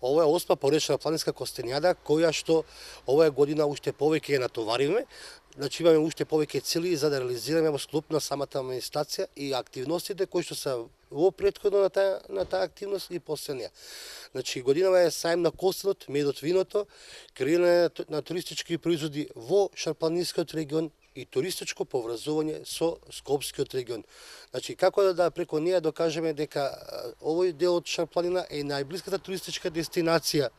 Ова е 8-па поречна планинска костенјада, која што оваа година уште повеќе ја натовариме. Значи имаме уште повеќе цели за да реализираме во склоп на самата администрација и активностите кои што се во претходно на таа активност и после неа. Значи годинава е сајм на костенот, медот, виното, креирање на туристички производи во Шарпланинскиот регион и туристичко поврзување со Скопскиот регион. Значи како да преку неа докажеме дека овој дел од Шарпланина е најблиската туристичка дестинација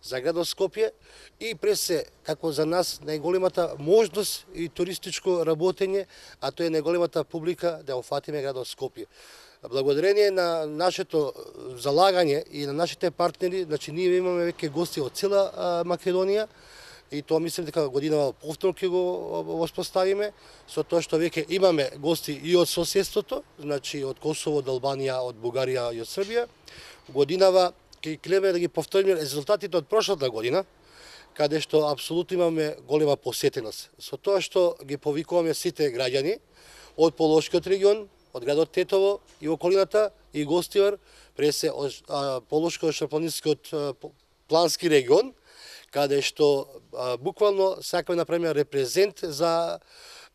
за градот Скопје и пред се, како за нас, најголемата можност и туристичко работење, а тоа е најголемата публика да офатиме градот Скопје. Благодарение на нашето залагање и на нашите партнери, значи ние имаме веќе гости од цела Македонија и тоа мислам дека годинава повторно ќе го воспоставиме, со тоа што веќе имаме гости и од соседството, значи од Косово, од Албанија, од Бугарија и од Србија. Годинава ќе гледаме да ги повториме резултатите од прошлата година, каде што апсолутно имаме голема посетеност. Со тоа што ги повикуваме сите граѓани од Полошкиот регион, од градот Тетово и околината и Гостивар, пресе од Полошко-Шарпланинскиот плански регион, каде што буквално сакаме да направиме репрезент за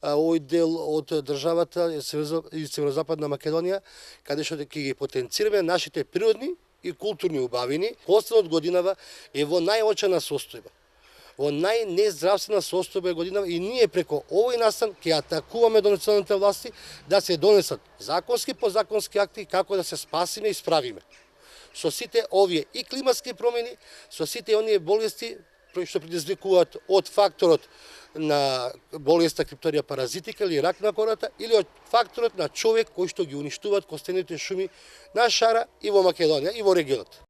овој дел од државата и Северозападна Македонија, каде што ќе ги потенцираме нашите природни и културни убавини. Костенот годинава е во најочена состојба, во најнездравствена состојба годинава и ние преко овој настан ќе атакуваме до националните власти да се донесат законски подзаконски акти како да се спасиме и справиме со сите овие и климатски промени, со сите оние болести што предизвикуваат од факторот на болеста Cryptoria parasitica или рак на кората, или од факторот на човек кој што ги уништуваат костените шуми на шара и во Македонија и во регионот.